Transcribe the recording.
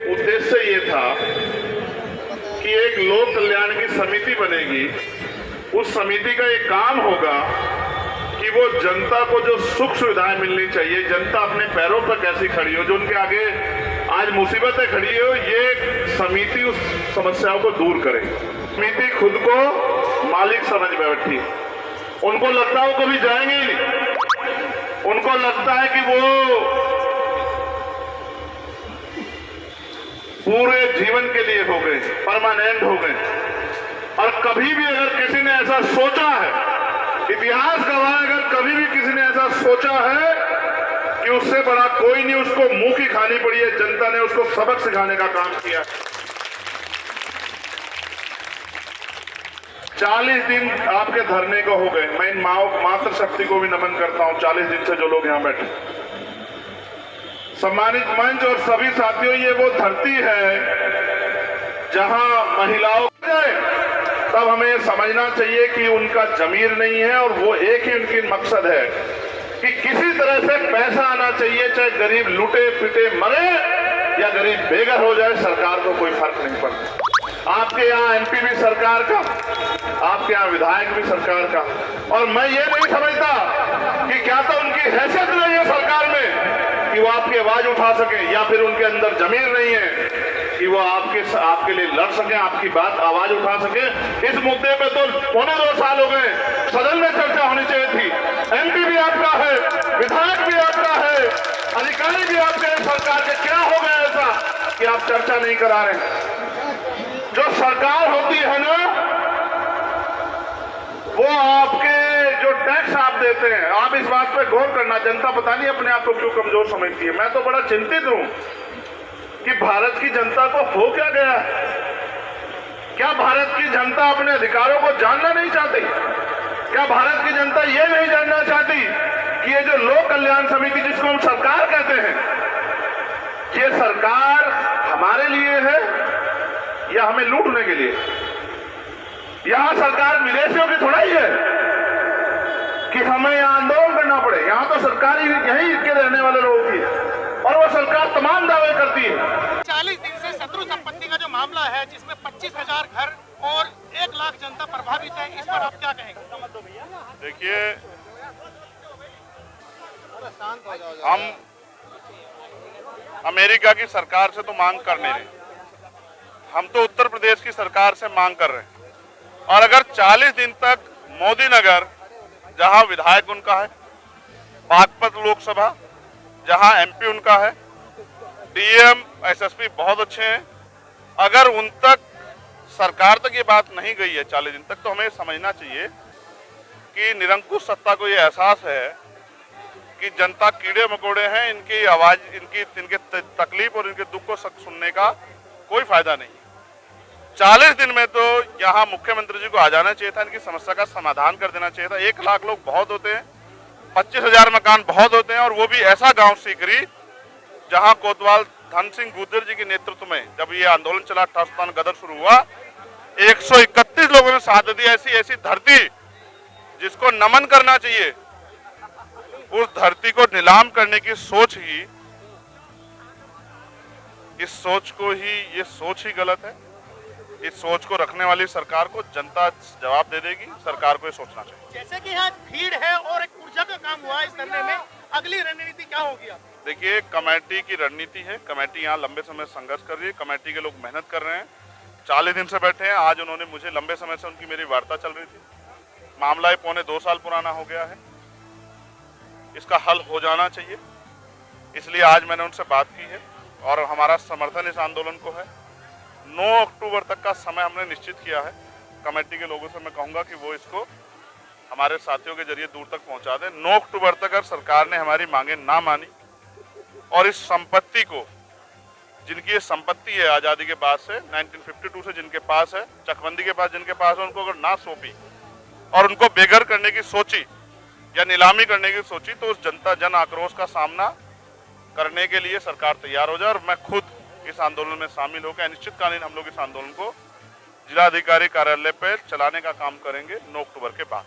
उद्देश्य ये था कि एक लोक कल्याण की समिति बनेगी। उस समिति का एक काम होगा कि वो जनता को जो सुख सुविधाएं मिलनी चाहिए, जनता अपने पैरों पर कैसी खड़ी हो, जो उनके आगे आज मुसीबतें खड़ी हो, ये समिति उस समस्याओं को दूर करे। समिति खुद को मालिक समझ बैठी, उनको लगता है वो कभी जाएंगे ही नहीं। उनको लगता है कि वो पूरे जीवन के लिए हो गए, परमानेंट हो गए। और कभी भी अगर किसी ने ऐसा सोचा है, इतिहास गवाह है, अगर कभी भी किसी ने ऐसा सोचा है कि उससे बड़ा कोई नहीं, उसको मुंह की खानी पड़ी है। जनता ने उसको सबक सिखाने का काम किया। 40 दिन आपके धरने को हो गए। मैं इन मातृशक्ति को भी नमन करता हूं। 40 दिन से जो लोग यहां बैठे, सम्मानित मंच और सभी साथियों, ये वो धरती है जहां महिलाओं तब हमें समझना चाहिए कि उनका जमीर नहीं है, और वो एक ही उनकी मकसद है कि किसी तरह से पैसा आना चाहिए, चाहे गरीब लूटे पिटे मरे या गरीब बेघर हो जाए, सरकार को कोई फर्क नहीं पड़ता। आपके यहाँ एमपी भी सरकार का, आपके यहाँ विधायक भी सरकार का। और मैं ये नहीं समझता कि क्या तो उनकी हैसियत नहीं है सरकार में कि वो आपकी आवाज उठा सके, या फिर उनके अंदर जमीर नहीं है कि वो आपके लिए लड़ सके, आपकी बात आवाज उठा सके। इस मुद्दे पे तो 2.25 साल हो गए, सदन में चर्चा होनी चाहिए थी। एमपी भी आपका है, विधायक भी आपका है, अधिकारी भी आपके सरकार के। क्या हो गया ऐसा कि आप चर्चा नहीं करा रहे? जो सरकार होती है ना, वो आपके जो टैक्स आप देते हैं, आप इस बात पे गौर करना। जनता पता नहीं अपने आप को क्यों कमजोर समझती है। मैं तो बड़ा चिंतित हूं कि भारत की जनता को हो क्या गया है। क्या भारत की जनता अपने अधिकारों को जानना नहीं चाहती? क्या भारत की जनता ये नहीं जानना चाहती कि ये जो लोक कल्याण समिति, जिसको हम सरकार कहते हैं, ये सरकार हमारे लिए है या हमें लूटने के लिए? यहां सरकार विदेशियों की थोड़ा ही है कि हमें यहां आंदोलन करना पड़े। यहां तो सरकार यहीं के रहने वाले लोगों की है, और वो सरकार तमाम दावे करती है। 40 दिन से शत्रु संपत्ति का जो मामला है, जिसमें 25,000 घर और 1 लाख जनता प्रभावित है, इस पर आप क्या कहेंगे? देखिए, हम अमेरिका की सरकार से तो मांग कर नहीं रहे, हम तो उत्तर प्रदेश की सरकार से मांग कर रहे हैं। और अगर 40 दिन तक मोदी नगर, जहां विधायक उनका है, बागपत लोकसभा जहां एमपी उनका है, डीएम एसएसपी बहुत अच्छे हैं, अगर उन तक सरकार तक ये बात नहीं गई है 40 दिन तक, तो हमें समझना चाहिए कि निरंकुश सत्ता को ये एहसास है कि जनता कीड़े मकोड़े हैं, इनकी आवाज, इनके तकलीफ और इनके दुख को सुनने का कोई फायदा नहीं। 40 दिन में तो यहाँ मुख्यमंत्री जी को आ जाना चाहिए था, इनकी समस्या का समाधान कर देना चाहिए था। 1 लाख लोग बहुत होते हैं, 25,000 मकान बहुत होते हैं, और वो भी ऐसा गांव सीकरी जहां कोतवाल धन सिंह गुर्जर जी के नेतृत्व में जब ये आंदोलन चला, ठाकुर गदर शुरू हुआ, 131 लोगों ने साथ दी। ऐसी धरती जिसको नमन करना चाहिए, उस धरती को नीलाम करने की सोच ही, ये सोच ही गलत है। इस सोच को रखने वाली सरकार को जनता जवाब दे देगी। सरकार को ये सोचना चाहिए। जैसे कि यहाँ भीड़ है और एक ऊर्जा का काम हुआ इस धरने में, अगली रणनीति क्या होगी? देखिए, कमेटी की रणनीति है। कमेटी यहाँ लंबे समय संघर्ष कर रही है, कमेटी के लोग मेहनत कर रहे हैं, 40 दिन से बैठे हैं। आज उन्होंने मुझे, लंबे समय से उनकी मेरी वार्ता चल रही थी, मामला 2.25 साल पुराना हो गया है, इसका हल हो जाना चाहिए। इसलिए आज मैंने उनसे बात की है, और हमारा समर्थन इस आंदोलन को है। 9 अक्टूबर तक का समय हमने निश्चित किया है। कमेटी के लोगों से मैं कहूंगा कि वो इसको हमारे साथियों के जरिए दूर तक पहुंचा दें। 9 अक्टूबर तक अगर सरकार ने हमारी मांगे ना मानी, और इस संपत्ति को, जिनकी ये संपत्ति है आज़ादी के बाद से, 1952 से जिनके पास है, चकबंदी के पास जिनके पास है, उनको अगर ना सौंपी और उनको बेघर करने की सोची या नीलामी करने की सोची, तो उस जन आक्रोश का सामना करने के लिए सरकार तैयार हो जाए। और मैं खुद इस आंदोलन में शामिल होकर अनिश्चितकालीन हम लोग इस आंदोलन को जिलाधिकारी कार्यालय पर चलाने का काम करेंगे 9 अक्टूबर के बाद।